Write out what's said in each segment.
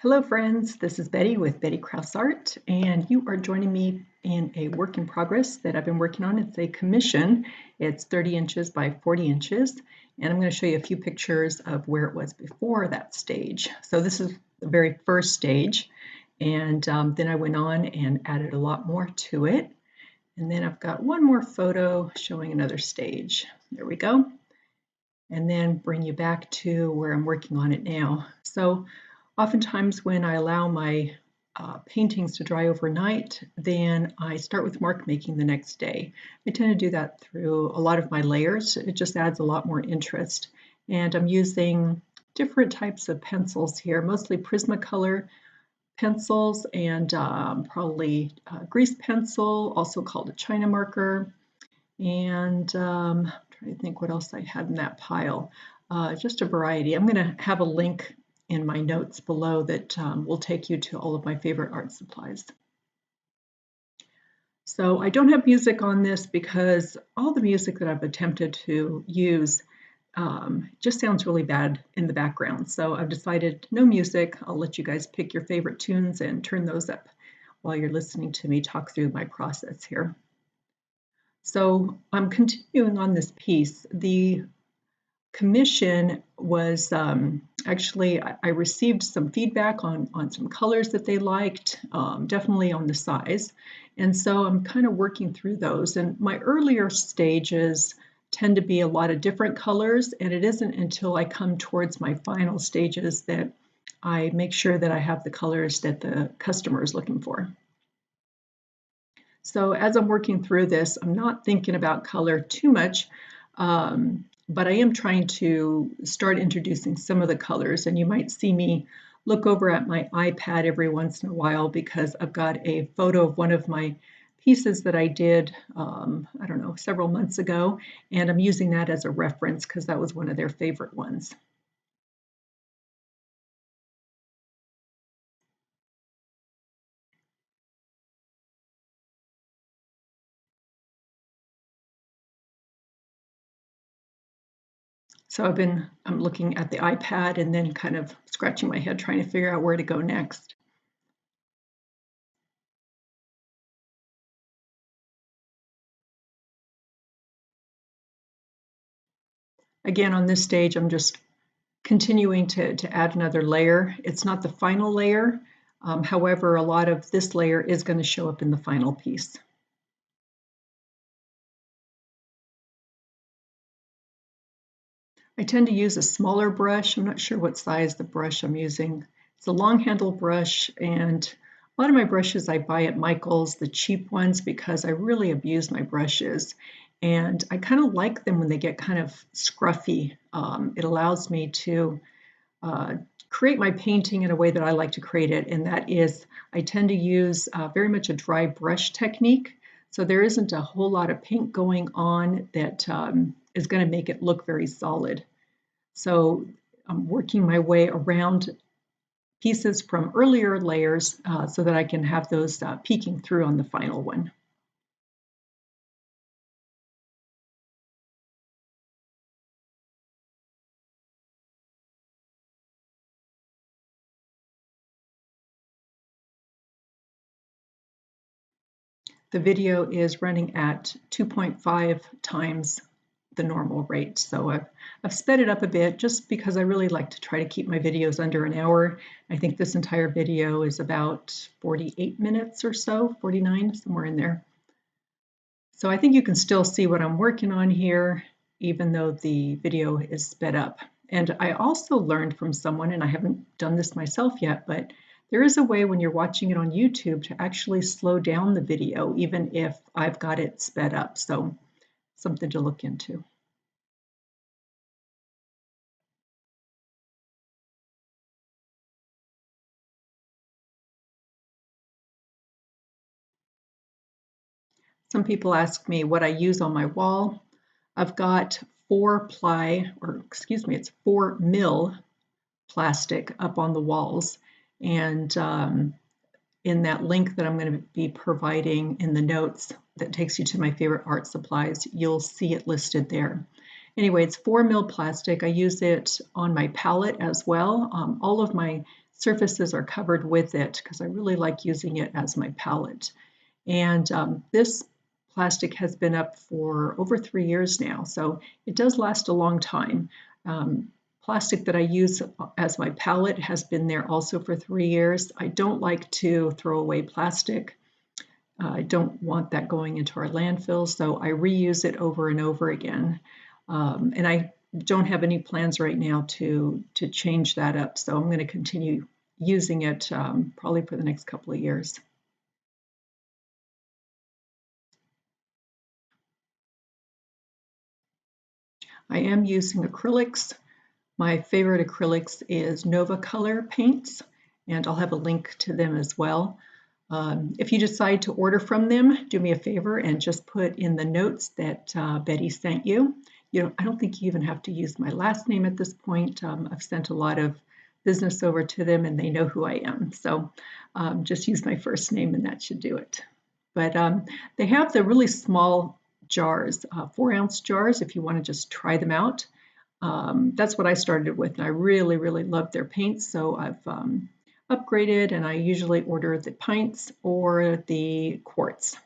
Hello friends, this is Betty with Betty Krause Art, and you are joining me in a work in progress that I've been working on. It's a commission. It's 30 inches by 40 inches, and I'm going to show you a few pictures of where it was before that stage. So this is the very first stage, and then I went on and added a lot more to it. And then I've got one more photo showing another stage. There we go. And then bring you back to where I'm working on it now. So oftentimes when I allow my paintings to dry overnight, then I start with mark making the next day. I tend to do that through a lot of my layers. It just adds a lot more interest. And I'm using different types of pencils here, mostly Prismacolor pencils and probably grease pencil, also called a China marker. And I'm trying to think what else I had in that pile. Just a variety. I'm going to have a link in my notes below that will take you to all of my favorite art supplies. So I don't have music on this because all the music that I've attempted to use just sounds really bad in the background. So I've decided no music. I'll let you guys pick your favorite tunes and turn those up while you're listening to me talk through my process here. So I'm continuing on this piece. The commission was actually, I received some feedback on some colors that they liked, definitely on the size. And so I'm kind of working through those. And my earlier stages tend to be a lot of different colors, and it isn't until I come towards my final stages that I make sure that I have the colors that the customer is looking for. So as I'm working through this, I'm not thinking about color too much, but I am trying to start introducing some of the colors, and you might see me look over at my iPad every once in a while because I've got a photo of one of my pieces that I did, I don't know, several months ago, and I'm using that as a reference because that was one of their favorite ones. So I'm looking at the iPad and then kind of scratching my head trying to figure out where to go next. Again, on this stage, I'm just continuing to add another layer. It's not the final layer. However, a lot of this layer is going to show up in the final piece. I tend to use a smaller brush. I'm not sure what size the brush I'm using. It's a long handle brush, and a lot of my brushes I buy at Michael's, the cheap ones, because I really abuse my brushes. And I kind of like them when they get kind of scruffy. It allows me to create my painting in a way that I like to create it, and that is I tend to use very much a dry brush technique. So there isn't a whole lot of paint going on that is going to make it look very solid. So I'm working my way around pieces from earlier layers so that I can have those peeking through on the final one. The video is running at 2.5 times the normal rate. So I've sped it up a bit just because I really like to try to keep my videos under an hour. I think this entire video is about 48 minutes or so, 49, somewhere in there. So I think you can still see what I'm working on here, even though the video is sped up. And I also learned from someone, and I haven't done this myself yet, but there is a way when you're watching it on YouTube to actually slow down the video, even if I've got it sped up. So something to look into. Some people ask me what I use on my wall. I've got 4-ply, or excuse me, it's 4 mil plastic up on the walls. And in that link that I'm going to be providing in the notes that takes you to my favorite art supplies, you'll see it listed there. Anyway, it's 4 mil plastic. I use it on my palette as well. All of my surfaces are covered with it because I really like using it as my palette. And this plastic has been up for over 3 years now, so it does last a long time. Plastic that I use as my palette has been there also for 3 years. I don't like to throw away plastic. I don't want that going into our landfill, so I reuse it over and over again. And I don't have any plans right now to change that up, so I'm going to continue using it probably for the next couple of years. I am using acrylics. My favorite acrylics is Nova Color paints, and I'll have a link to them as well. If you decide to order from them, do me a favor and just put in the notes that Betty sent you. I don't think you even have to use my last name at this point. I've sent a lot of business over to them and they know who I am. So just use my first name and that should do it. But they have the really small jars, 4-ounce jars, if you want to just try them out. That's what I started with, and I really, really love their paints, so I've upgraded, and I usually order the pints or the quarts.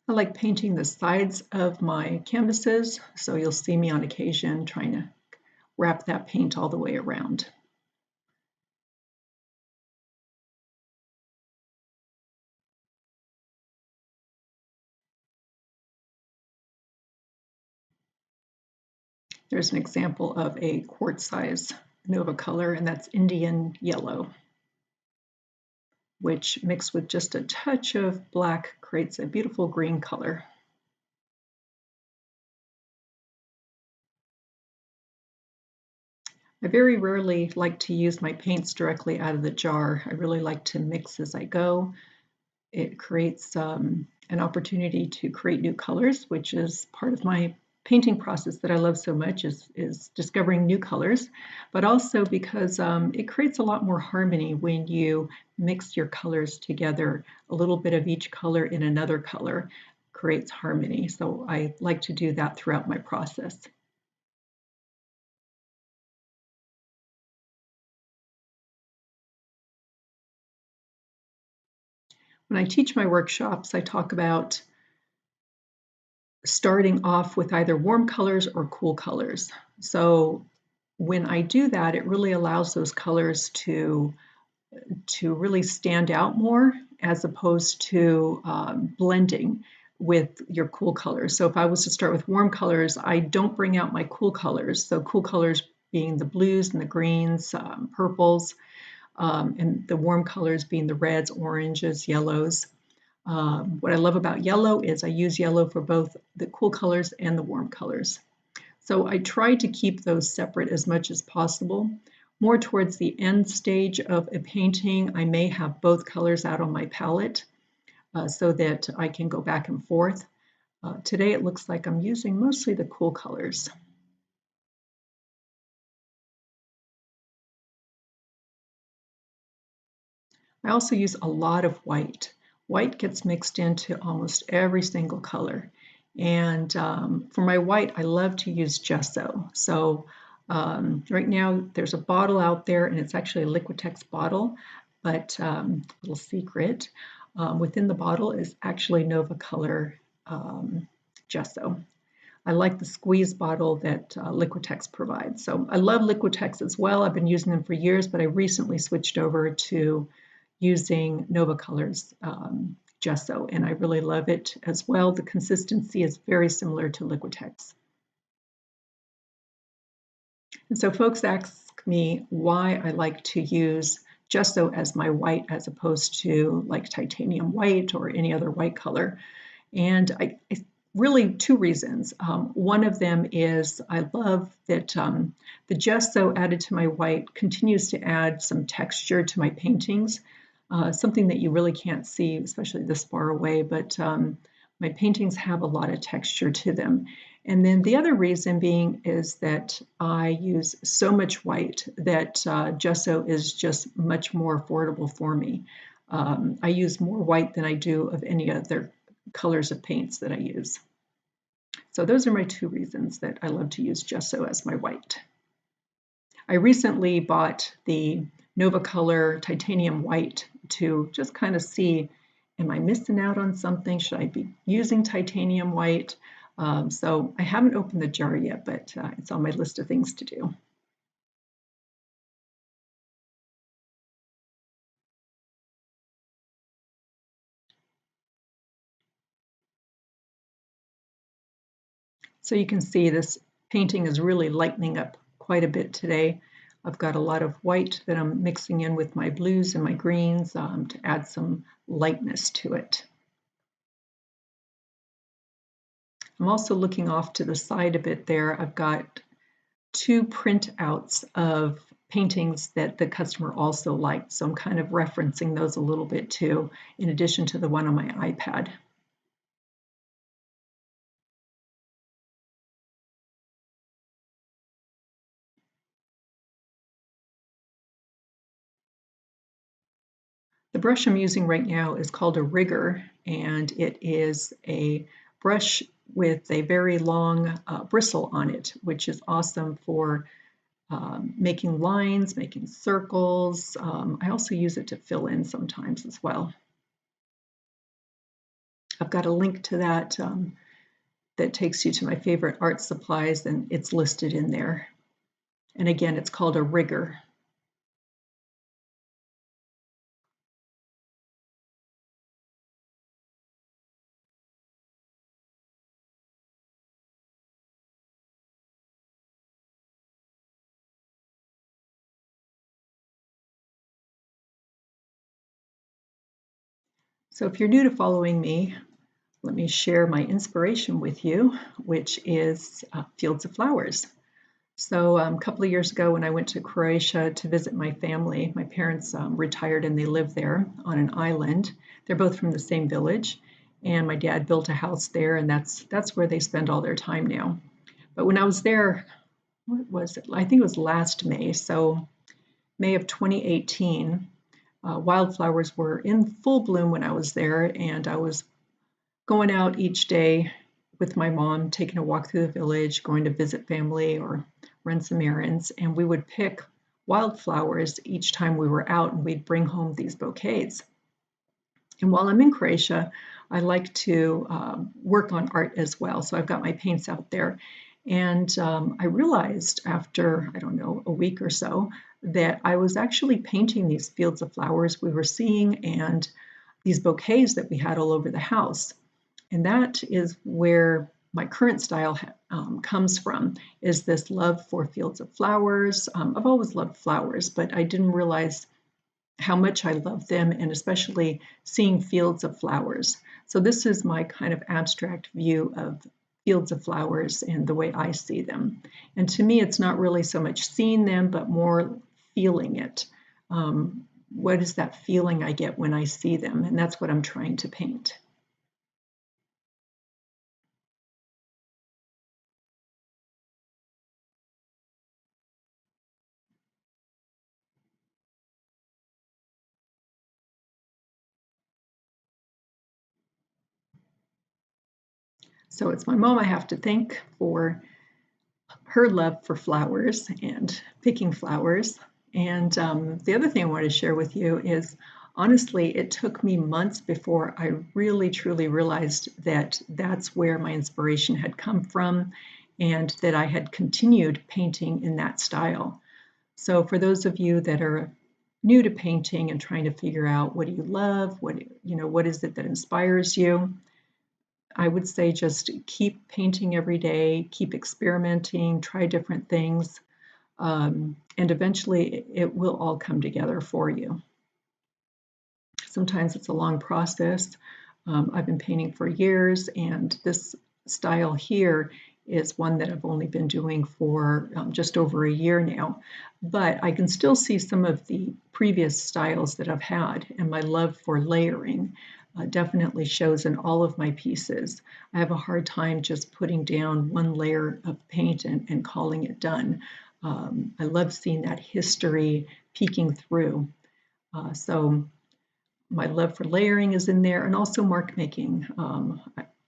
I like painting the sides of my canvases, so you'll see me on occasion trying to wrap that paint all the way around. There's an example of a quart size Nova color, and that's Indian yellow, which mixed with just a touch of black creates a beautiful green color. I very rarely like to use my paints directly out of the jar. I really like to mix as I go. It creates an opportunity to create new colors, which is part of my painting process that I love so much is discovering new colors, but also because it creates a lot more harmony when you mix your colors together. A little bit of each color in another color creates harmony. So I like to do that throughout my process. When I teach my workshops, I talk about starting off with either warm colors or cool colors. So when I do that, it really allows those colors to really stand out more as opposed to blending with your cool colors. So if I was to start with warm colors, I don't bring out my cool colors. So cool colors being the blues and the greens, purples, and the warm colors being the reds, oranges, yellows. What I love about yellow is I use yellow for both the cool colors and the warm colors. So I try to keep those separate as much as possible. More towards the end stage of a painting, I may have both colors out on my palette so that I can go back and forth. Today it looks like I'm using mostly the cool colors. I also use a lot of white. White gets mixed into almost every single color. And for my white, I love to use gesso. So right now there's a bottle out there and it's actually a Liquitex bottle, but little secret, within the bottle is actually Nova Color gesso. I like the squeeze bottle that Liquitex provides. So I love Liquitex as well. I've been using them for years, but I recently switched over to using Nova Colors gesso, and I really love it as well. The consistency is very similar to Liquitex. And so folks ask me why I like to use gesso as my white as opposed to like titanium white or any other white color. And I really two reasons. One of them is I love that the gesso added to my white continues to add some texture to my paintings, something that you really can't see, especially this far away, but my paintings have a lot of texture to them. And then the other reason being is that I use so much white that gesso is just much more affordable for me. I use more white than I do of any other colors of paints that I use. So those are my two reasons that I love to use gesso as my white. I recently bought the Nova Color titanium white to just kind of see, am I missing out on something? Should I be using titanium white? So I haven't opened the jar yet, but it's on my list of things to do. So you can see this painting is really lightening up quite a bit today. I've got a lot of white that I'm mixing in with my blues and my greens to add some lightness to it. I'm also looking off to the side a bit there. I've got 2 printouts of paintings that the customer also liked, so I'm kind of referencing those a little bit too, in addition to the one on my iPad. The brush I'm using right now is called a rigger, and it is a brush with a very long bristle on it, which is awesome for making lines, making circles. I also use it to fill in sometimes as well. I've got a link to that that takes you to my favorite art supplies, and it's listed in there. And again, it's called a rigger. So if you're new to following me, let me share my inspiration with you, which is fields of flowers. So a couple of years ago when I went to Croatia to visit my family, my parents retired and they live there on an island. They're both from the same village, and my dad built a house there, and that's where they spend all their time now. But when I was there, what was it? I think it was last May, so May of 2018, wildflowers were in full bloom when I was there, and I was going out each day with my mom, taking a walk through the village, going to visit family or run some errands, and we would pick wildflowers each time we were out, and we'd bring home these bouquets. And while I'm in Croatia, I like to work on art as well. So I've got my paints out there. And I realized after, I don't know, a week or so, that I was actually painting these fields of flowers we were seeing and these bouquets that we had all over the house. And that is where my current style comes from, is this love for fields of flowers. I've always loved flowers, but I didn't realize how much I love them, and especially seeing fields of flowers. So this is my kind of abstract view of fields of flowers and the way I see them. And to me, it's not really so much seeing them, but more feeling it. What is that feeling I get when I see them? And that's what I'm trying to paint. So it's my mom I have to thank for her love for flowers and picking flowers. And the other thing I want to share with you is, honestly, it took me months before I really truly realized that that's where my inspiration had come from and that I had continued painting in that style. So for those of you that are new to painting and trying to figure out what do you love, what is it that inspires you, I would say just keep painting every day, keep experimenting, try different things, and eventually it will all come together for you. Sometimes it's a long process. I've been painting for years, and this style here is one that I've only been doing for just over a year now. But I can still see some of the previous styles that I've had, and my love for layering definitely shows in all of my pieces. I have a hard time just putting down one layer of paint and calling it done. I love seeing that history peeking through. So my love for layering is in there, and also mark making.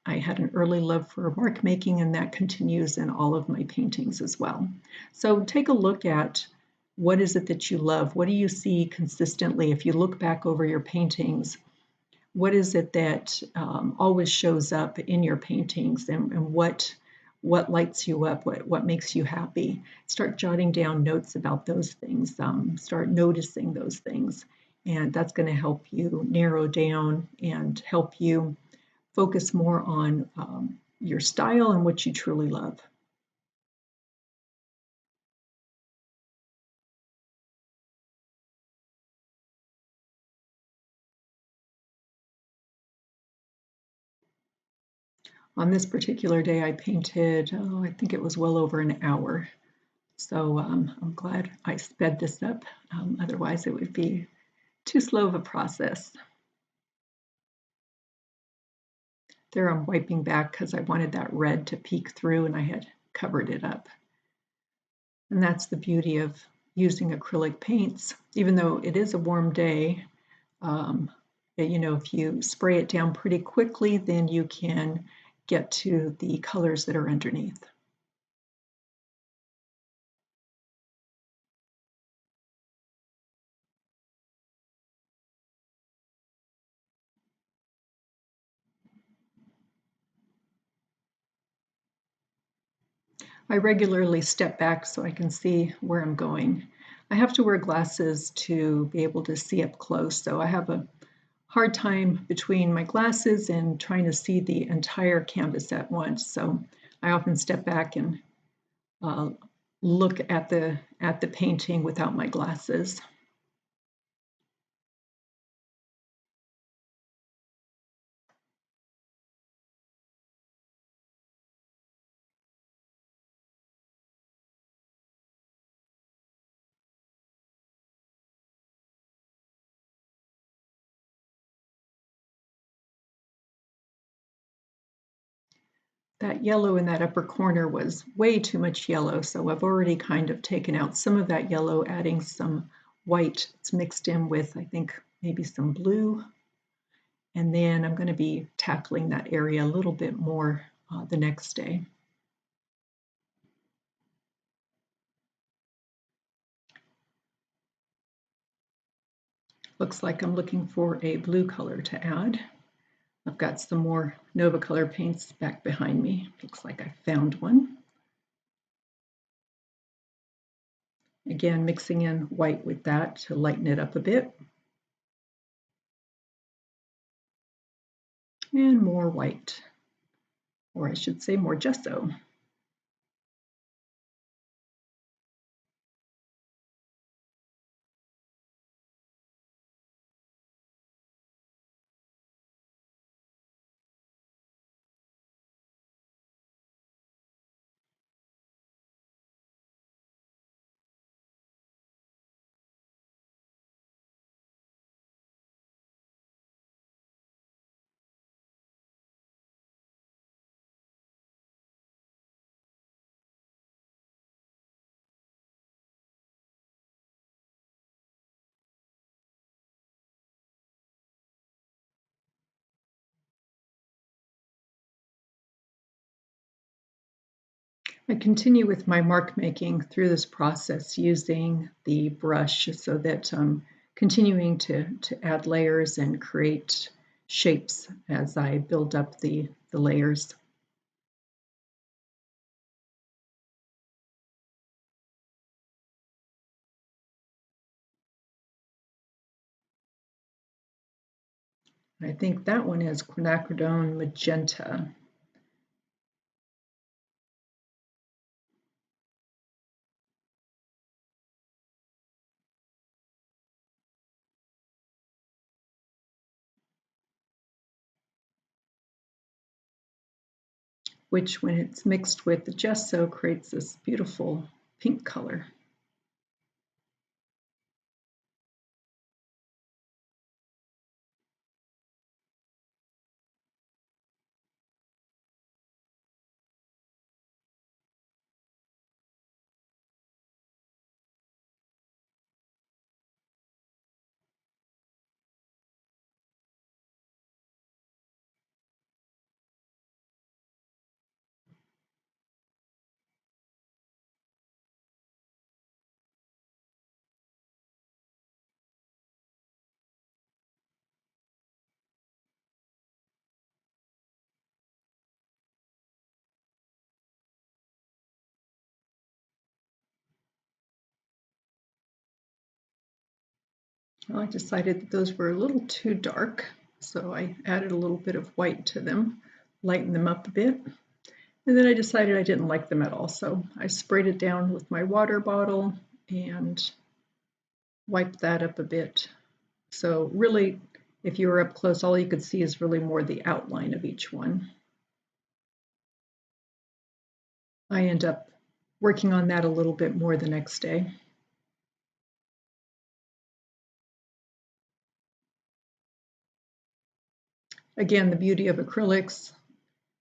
I had an early love for mark making, and that continues in all of my paintings as well. So take a look at what is it that you love? What do you see consistently? If you look back over your paintings, what is it that always shows up in your paintings, and what lights you up, what makes you happy? Start jotting down notes about those things. Start noticing those things, and that's going to help you narrow down and help you focus more on your style and what you truly love. On this particular day, I painted, I think it was well over an hour. So I'm glad I sped this up. Otherwise, it would be too slow of a process. There I'm wiping back because I wanted that red to peek through and I had covered it up. And that's the beauty of using acrylic paints. Even though it is a warm day, if you spray it down pretty quickly, then you can get to the colors that are underneath. I regularly step back so I can see where I'm going. I have to wear glasses to be able to see up close, so I have a hard time between my glasses and trying to see the entire canvas at once. So I often step back and uh, look at the painting without my glasses. That yellow in that upper corner was way too much yellow, so I've already kind of taken out some of that yellow, adding some white. It's mixed in with, I think, maybe some blue. And then I'm going to be tackling that area a little bit more the next day. Looks like I'm looking for a blue color to add. I've got some more Nova color paints back behind me. Looks like I found one. Again, mixing in white with that to lighten it up a bit. And more white, or I should say more gesso. I continue with my mark making through this process using the brush so that I'm continuing to add layers and create shapes as I build up the layers. I think that one is quinacridone magenta. Which when it's mixed with the gesso creates this beautiful pink color. Well, I decided that those were a little too dark, so I added a little bit of white to them, lightened them up a bit. And then I decided I didn't like them at all, so I sprayed it down with my water bottle and wiped that up a bit. So really, if you were up close, all you could see is really more the outline of each one. I end up working on that a little bit more the next day. Again, the beauty of acrylics,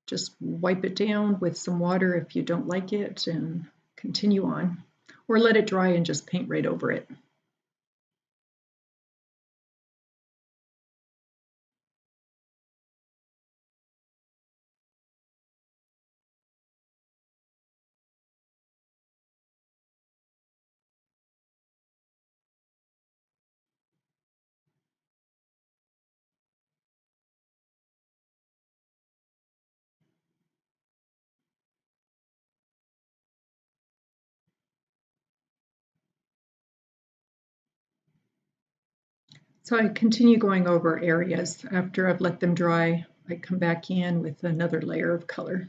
just wipe it down with some water if you don't like it and continue on. Or let it dry and just paint right over it. So I continue going over areas. After I've let them dry, I come back in with another layer of color.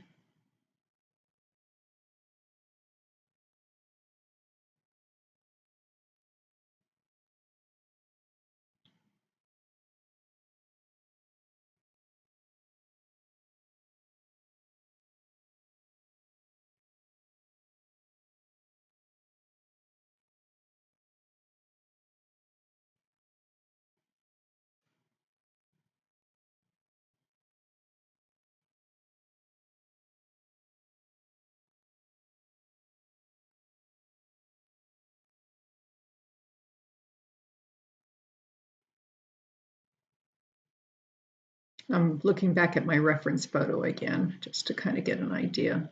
I'm looking back at my reference photo again, just to kind of get an idea.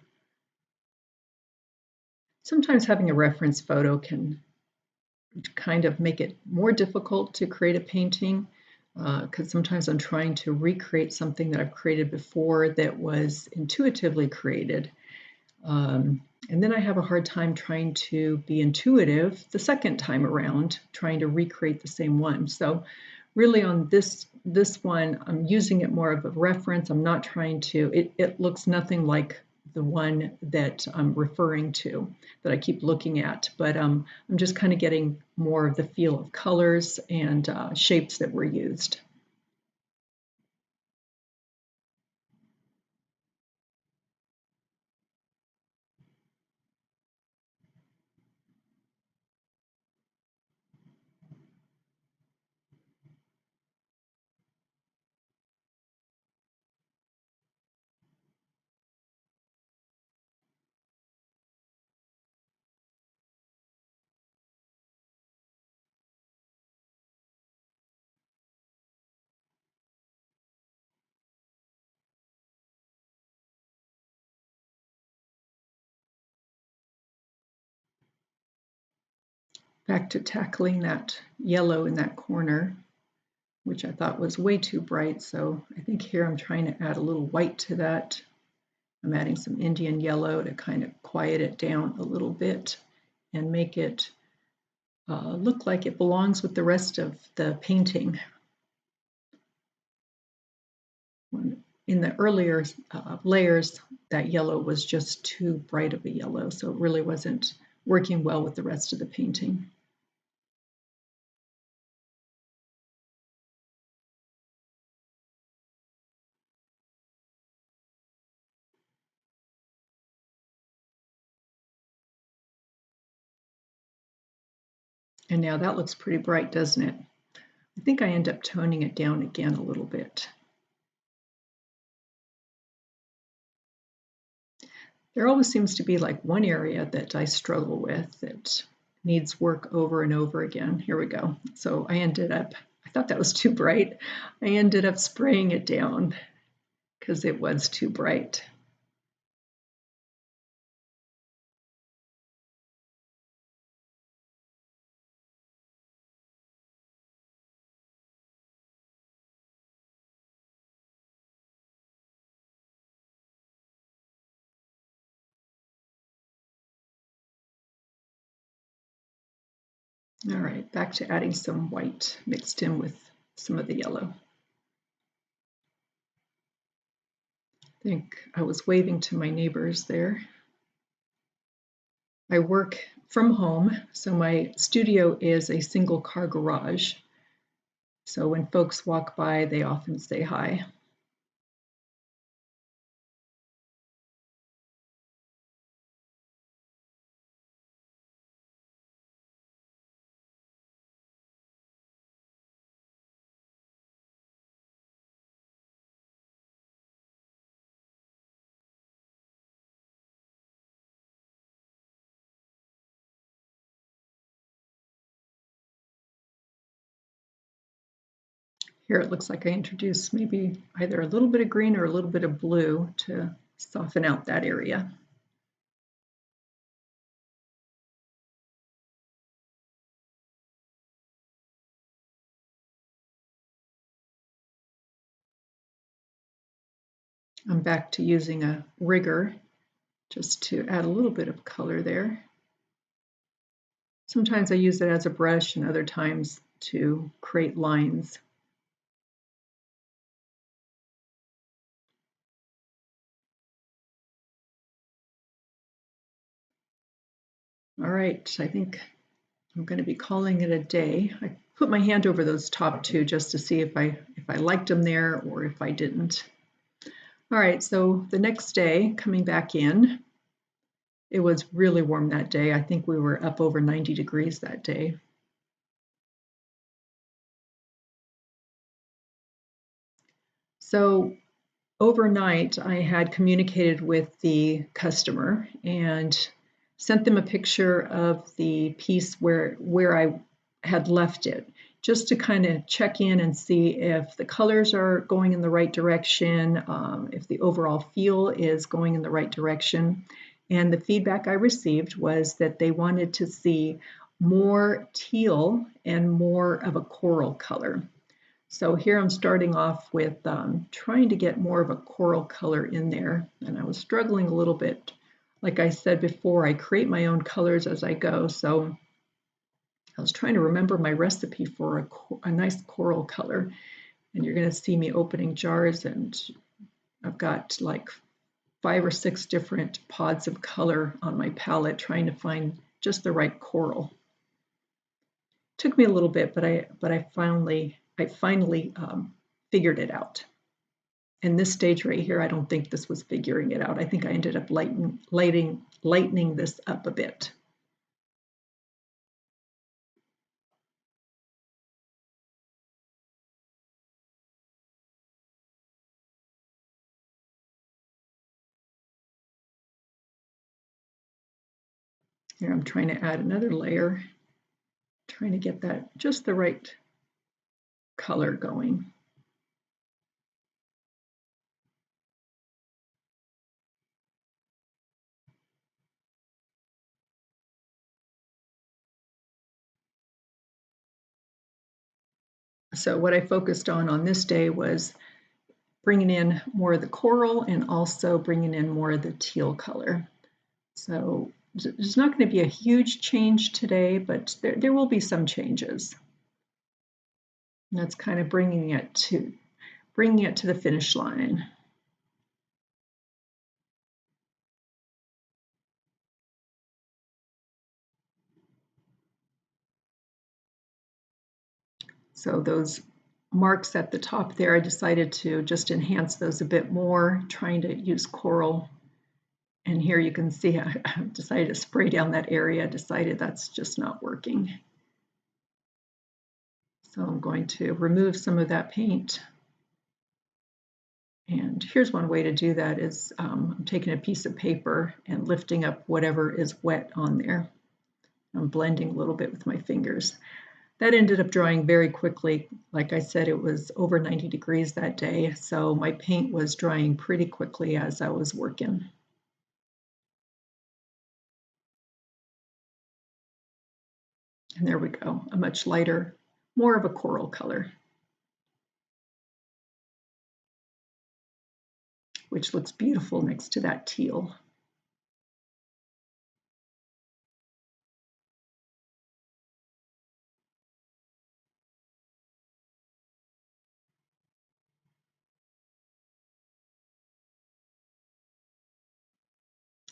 Sometimes having a reference photo can kind of make it more difficult to create a painting because sometimes I'm trying to recreate something that I've created before that was intuitively created. And then I have a hard time trying to be intuitive the second time around, trying to recreate the same one. So really on this one, I'm using it more of a reference. I'm not trying to, it looks nothing like the one that I'm referring to, that I keep looking at, but I'm just kind of getting more of the feel of colors and shapes that were used. Back to tackling that yellow in that corner, which I thought was way too bright. So I think here I'm trying to add a little white to that. I'm adding some Indian yellow to kind of quiet it down a little bit and make it look like it belongs with the rest of the painting. In the earlier layers, that yellow was just too bright of a yellow, so it really wasn't working well with the rest of the painting. And now that looks pretty bright, doesn't it? I think I end up toning it down again a little bit. There always seems to be like one area that I struggle with that needs work over and over again. Here we go. So I thought that was too bright. I ended up spraying it down because it was too bright. All right, back to adding some white mixed in with some of the yellow. I think I was waving to my neighbors there. I work from home, so my studio is a single car garage. So when folks walk by, they often say hi. Here it looks like I introduced maybe either a little bit of green or a little bit of blue to soften out that area. I'm back to using a rigger just to add a little bit of color there. Sometimes I use it as a brush and other times to create lines. All right, I think I'm going to be calling it a day. I put my hand over those top two just to see if I liked them there or if I didn't. All right, so the next day coming back in, it was really warm that day. I think we were up over 90 degrees that day. So overnight, I had communicated with the customer and sent them a picture of the piece where I had left it, just to kind of check in and see if the colors are going in the right direction, if the overall feel is going in the right direction. And the feedback I received was that they wanted to see more teal and more of a coral color. So here I'm starting off with trying to get more of a coral color in there, and I was struggling a little bit. Like I said before, I create my own colors as I go, so I was trying to remember my recipe for a nice coral color, and you're going to see me opening jars, and I've got like 5 or 6 different pods of color on my palette trying to find just the right coral. Took me a little bit, but I finally figured it out. In this stage right here, I don't think this was figuring it out. I think I ended up lightening this up a bit. Here I'm trying to add another layer, trying to get that just the right color going. So what I focused on this day was bringing in more of the coral and also bringing in more of the teal color. So there's not going to be a huge change today, but there will be some changes. And that's kind of bringing it to the finish line. So those marks at the top there, I decided to just enhance those a bit more, trying to use coral. And here you can see I decided to spray down that area, decided that's just not working. So I'm going to remove some of that paint. And here's one way to do that is I'm taking a piece of paper and lifting up whatever is wet on there. I'm blending a little bit with my fingers. That ended up drying very quickly. Like I said, it was over 90 degrees that day, so my paint was drying pretty quickly as I was working. And there we go, a much lighter, more of a coral color, which looks beautiful next to that teal.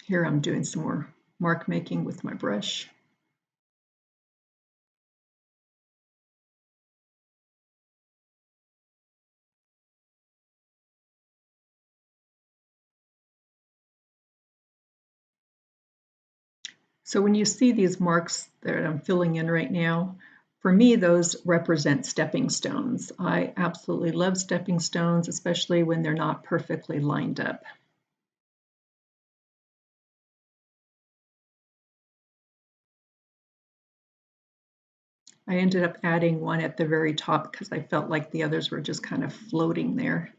Here I'm doing some more mark making with my brush. So when you see these marks that I'm filling in right now, for me, those represent stepping stones. I absolutely love stepping stones, especially when they're not perfectly lined up. I ended up adding one at the very top because I felt like the others were just kind of floating there.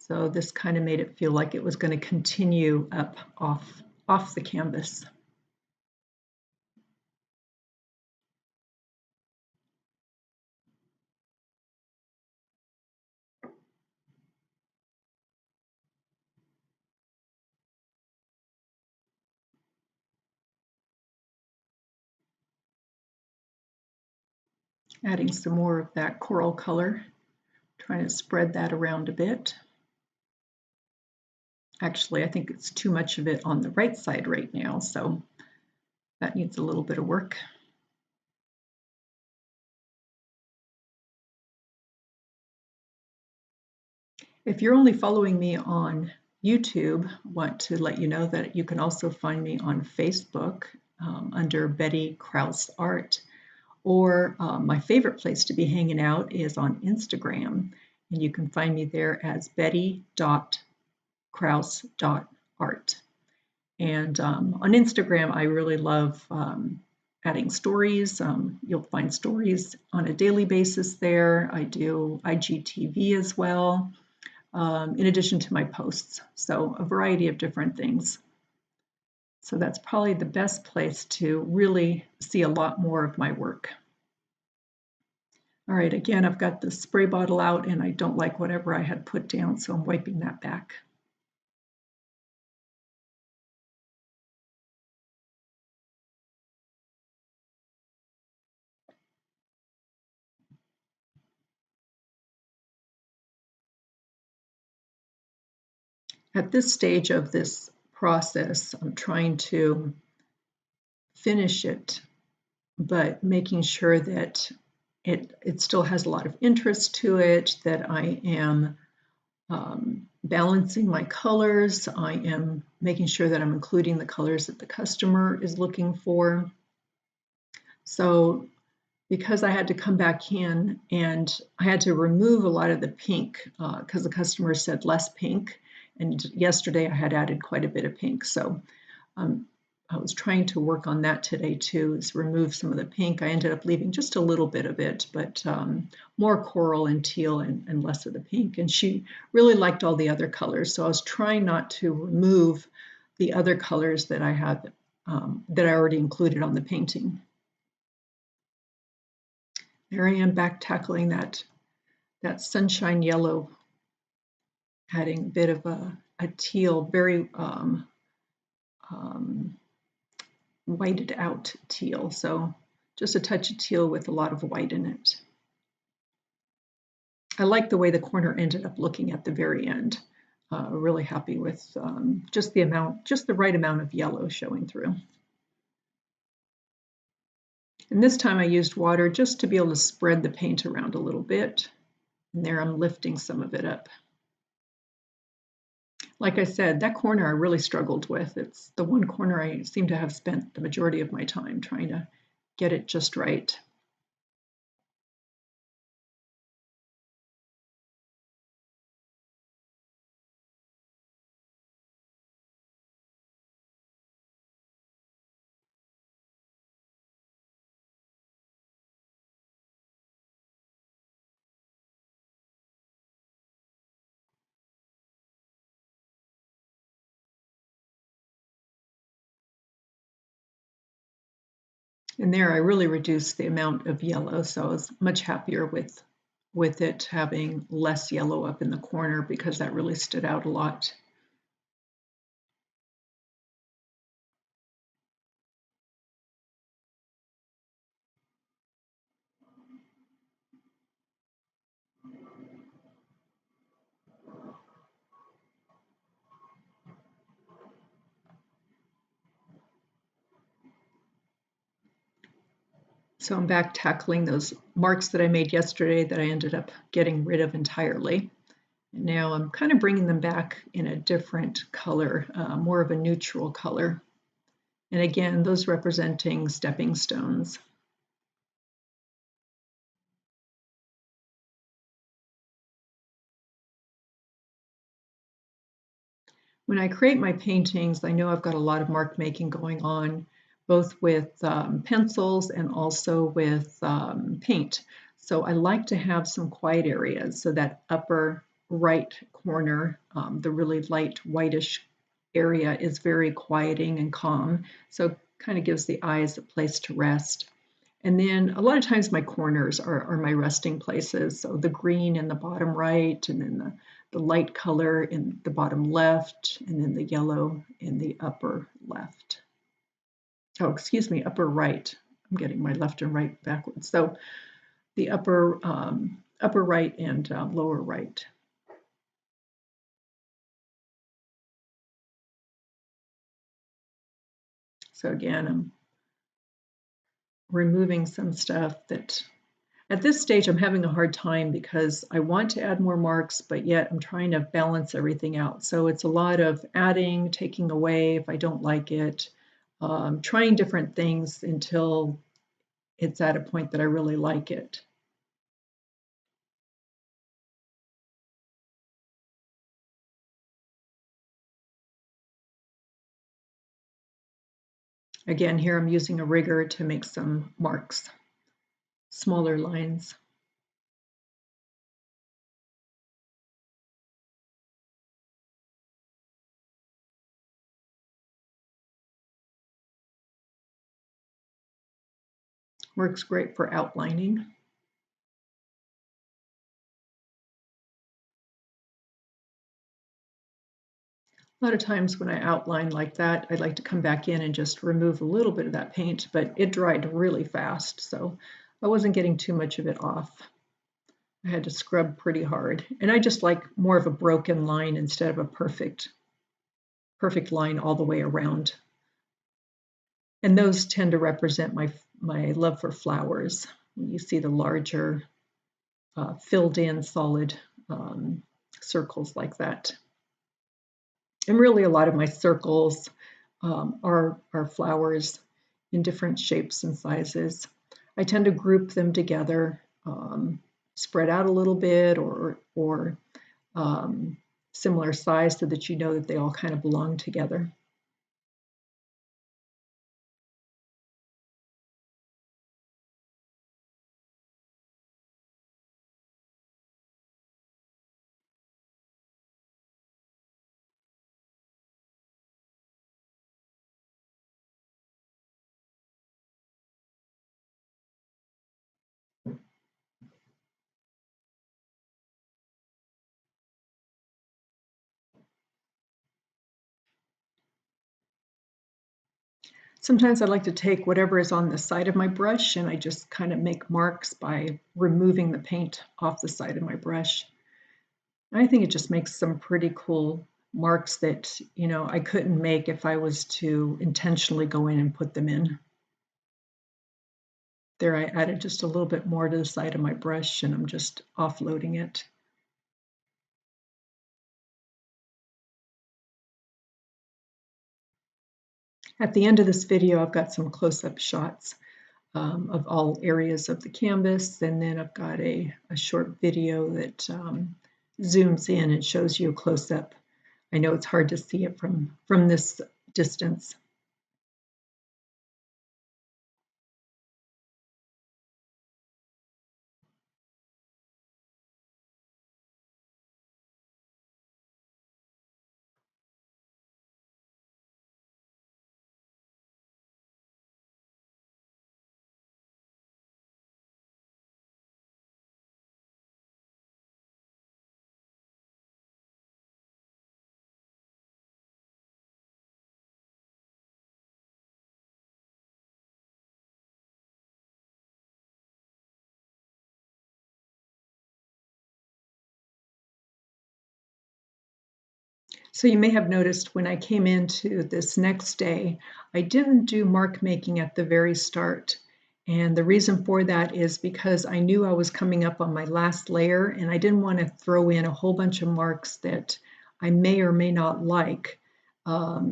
So this kind of made it feel like it was going to continue up off the canvas. Adding some more of that coral color, trying to spread that around a bit. Actually, I think it's too much of it on the right side right now, so that needs a little bit of work. If you're only following me on YouTube, I want to let you know that you can also find me on Facebook under Betty Krause Art, or my favorite place to be hanging out is on Instagram, and you can find me there as betty.krause.art. And on Instagram, I really love adding stories. You'll find stories on a daily basis there. I do IGTV as well, in addition to my posts. So a variety of different things. So that's probably the best place to really see a lot more of my work. All right, again, I've got the spray bottle out and I don't like whatever I had put down, so I'm wiping that back. At this stage of this process, I'm trying to finish it, but making sure that it still has a lot of interest to it, that I am balancing my colors. I am making sure that I'm including the colors that the customer is looking for. So because I had to come back in and I had to remove a lot of the pink because the customer said less pink. And yesterday I had added quite a bit of pink. So I was trying to work on that today too, is remove some of the pink. I ended up leaving just a little bit of it, but more coral and teal and less of the pink. And she really liked all the other colors. So I was trying not to remove the other colors that I had, that I already included on the painting. There I am back tackling that sunshine yellow, adding a bit of a teal, very whited out teal. So just a touch of teal with a lot of white in it. I like the way the corner ended up looking at the very end. Really happy with just the right amount of yellow showing through. And this time I used water just to be able to spread the paint around a little bit. And there I'm lifting some of it up. Like I said, that corner I really struggled with. It's the one corner I seem to have spent the majority of my time trying to get it just right. And there I really reduced the amount of yellow, so I was much happier with it having less yellow up in the corner because that really stood out a lot. So I'm back tackling those marks that I made yesterday that I ended up getting rid of entirely. And now I'm kind of bringing them back in a different color, more of a neutral color. And again, those representing stepping stones. When I create my paintings, I know I've got a lot of mark making going on, both with pencils and also with paint. So I like to have some quiet areas. So that upper right corner, the really light whitish area is very quieting and calm. So kind of gives the eyes a place to rest. And then a lot of times my corners are my resting places. So the green in the bottom right, and then the light color in the bottom left, and then the yellow in the upper left. Oh, excuse me, upper right. I'm getting my left and right backwards. So the upper right and lower right. So again, I'm removing some stuff that at this stage I'm having a hard time because I want to add more marks, but yet I'm trying to balance everything out. So it's a lot of adding, taking away if I don't like it, trying different things until it's at a point that I really like it. Again, here I'm using a rigger to make some marks, smaller lines. Works great for outlining. A lot of times when I outline like that, I like to come back in and just remove a little bit of that paint, but it dried really fast, so I wasn't getting too much of it off. I had to scrub pretty hard, and I just like more of a broken line instead of a perfect line all the way around. And those tend to represent my love for flowers. When you see the larger filled in solid circles like that. And really a lot of my circles are flowers in different shapes and sizes. I tend to group them together, spread out a little bit or similar size so that you know that they all kind of belong together. Sometimes I like to take whatever is on the side of my brush and I just kind of make marks by removing the paint off the side of my brush. I think it just makes some pretty cool marks that, I couldn't make if I was to intentionally go in and put them in. There I added just a little bit more to the side of my brush and I'm just offloading it. At the end of this video, I've got some close-up shots of all areas of the canvas, and then I've got a short video that zooms in and shows you a close-up. I know it's hard to see it from this distance. So you may have noticed when I came into this next day, I didn't do mark making at the very start. And the reason for that is because I knew I was coming up on my last layer and I didn't want to throw in a whole bunch of marks that I may or may not like,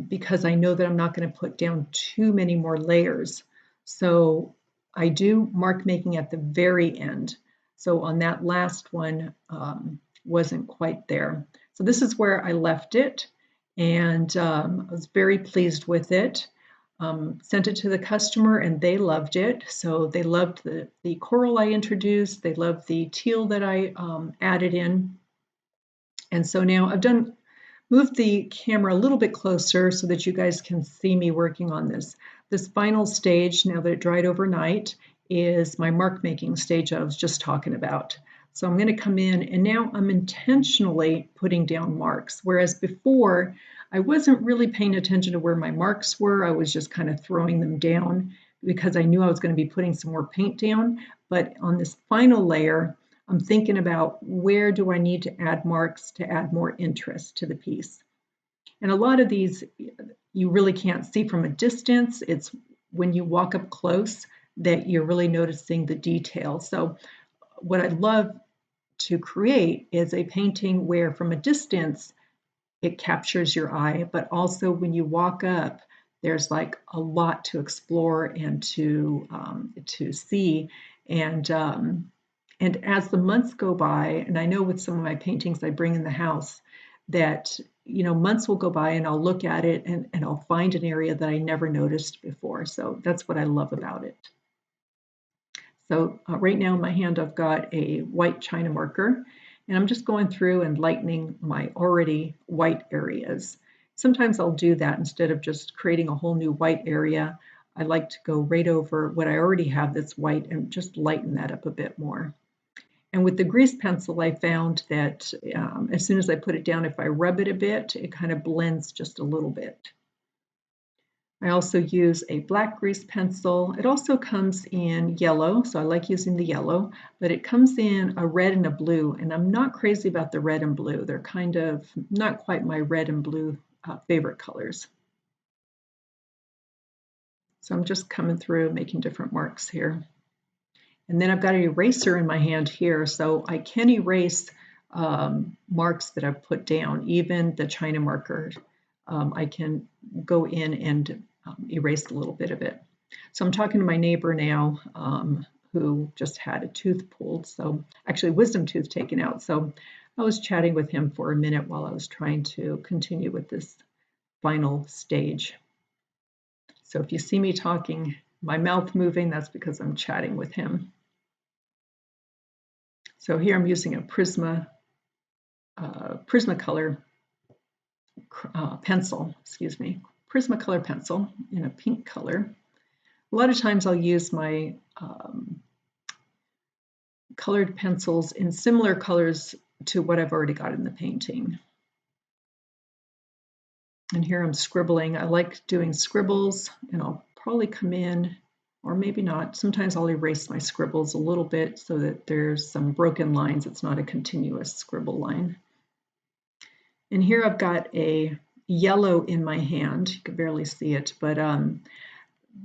because I know that I'm not going to put down too many more layers. So I do mark making at the very end. So on that last one, wasn't quite there. So this is where I left it, and I was very pleased with it. Sent it to the customer and they loved it. So they loved the coral I introduced. They loved the teal that I added in. And so now I've moved the camera a little bit closer so that you guys can see me working on this. This final stage, now that it dried overnight, is my mark making stage I was just talking about. So I'm going to come in and now I'm intentionally putting down marks, whereas before I wasn't really paying attention to where my marks were. I was just kind of throwing them down because I knew I was going to be putting some more paint down. But on this final layer, I'm thinking about where do I need to add marks to add more interest to the piece. And a lot of these you really can't see from a distance. It's when you walk up close that you're really noticing the detail. So what I love to create is a painting where from a distance it captures your eye, but also when you walk up, there's like a lot to explore and to see. And as the months go by, and I know with some of my paintings I bring in the house that, you know, months will go by and I'll look at it and I'll find an area that I never noticed before. So that's what I love about it. So right now in my hand I've got a white China marker and I'm just going through and lightening my already white areas. Sometimes I'll do that instead of just creating a whole new white area. I like to go right over what I already have that's white and just lighten that up a bit more. And with the grease pencil, I found that as soon as I put it down, if I rub it a bit, it kind of blends just a little bit. I also use a black grease pencil. It also comes in yellow, so I like using the yellow, but it comes in a red and a blue, and I'm not crazy about the red and blue. They're kind of not quite my red and blue favorite colors. So I'm just coming through making different marks here. And then I've got an eraser in my hand here, so I can erase marks that I've put down, even the China marker. I can go in and erase a little bit of it. So I'm talking to my neighbor now who just had a tooth pulled, so actually wisdom tooth taken out. So I was chatting with him for a minute while I was trying to continue with this final stage. So if you see me talking, my mouth moving, that's because I'm chatting with him. So here I'm using a Prismacolor pencil, Prismacolor pencil in a pink color. A lot of times I'll use my colored pencils in similar colors to what I've already got in the painting. And here I'm scribbling. I like doing scribbles, and I'll probably come in, or maybe not. Sometimes I'll erase my scribbles a little bit so that there's some broken lines. It's not a continuous scribble line. And here I've got a yellow in my hand. You can barely see it, but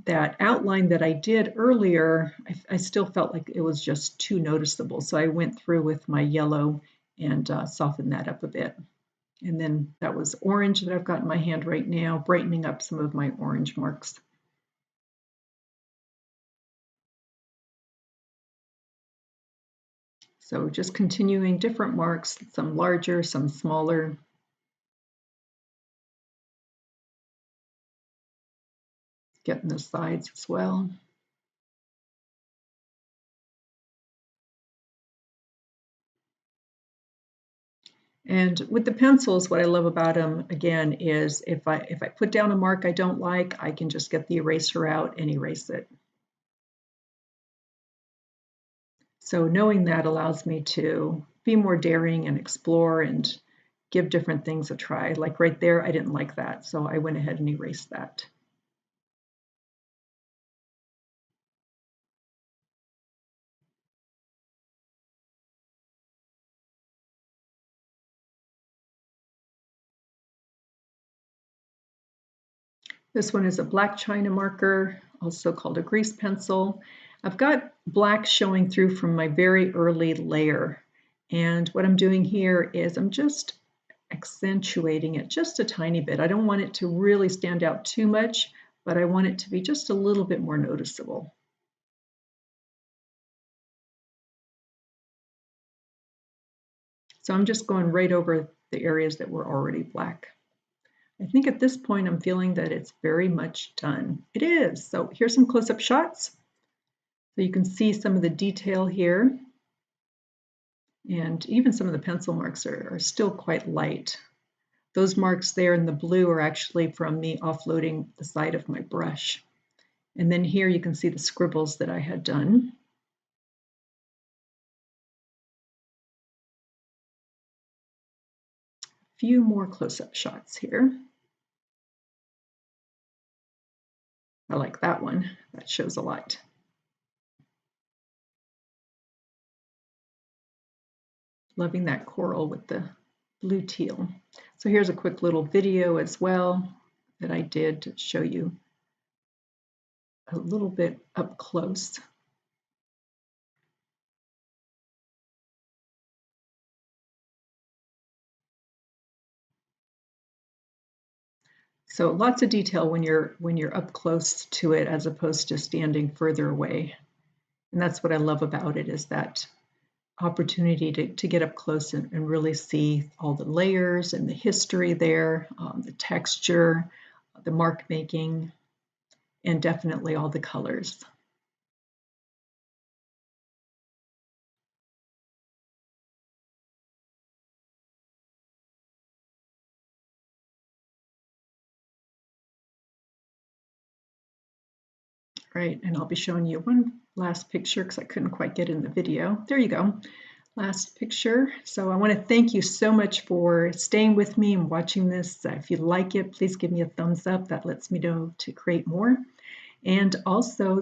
that outline that I did earlier, I still felt like it was just too noticeable. So I went through with my yellow and softened that up a bit. And then that was orange that I've got in my hand right now, brightening up some of my orange marks. So just continuing different marks, some larger, some smaller. Getting the sides as well. And with the pencils, what I love about them, again, is if I put down a mark I don't like, I can just get the eraser out and erase it. So knowing that allows me to be more daring and explore and give different things a try. Like right there, I didn't like that, so I went ahead and erased that. This one is a black China marker, also called a grease pencil. I've got black showing through from my very early layer. And what I'm doing here is I'm just accentuating it just a tiny bit. I don't want it to really stand out too much, but I want it to be just a little bit more noticeable. So I'm just going right over the areas that were already black. I think at this point I'm feeling that it's very much done. It is. So here's some close-up shots. So you can see some of the detail here. And even some of the pencil marks are still quite light. Those marks there in the blue are actually from me offloading the side of my brush. And then here you can see the scribbles that I had done. A few more close-up shots here. I like that one. That shows a lot. Loving that coral with the blue teal. So here's a quick little video as well that I did to show you a little bit up close. So lots of detail when you're up close to it as opposed to standing further away. And that's what I love about it, is that opportunity to get up close and really see all the layers and the history there, the texture, the mark making, and definitely all the colors. Right, and I'll be showing you one last picture because I couldn't quite get in the video. There you go, last picture. So I want to thank you so much for staying with me and watching this. If you like it, please give me a thumbs up. That lets me know to create more. And also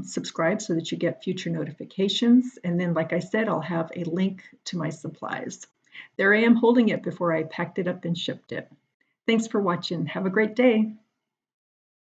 subscribe so that you get future notifications. And then, like I said, I'll have a link to my supplies. There I am holding it before I packed it up and shipped it. Thanks for watching. Have a great day.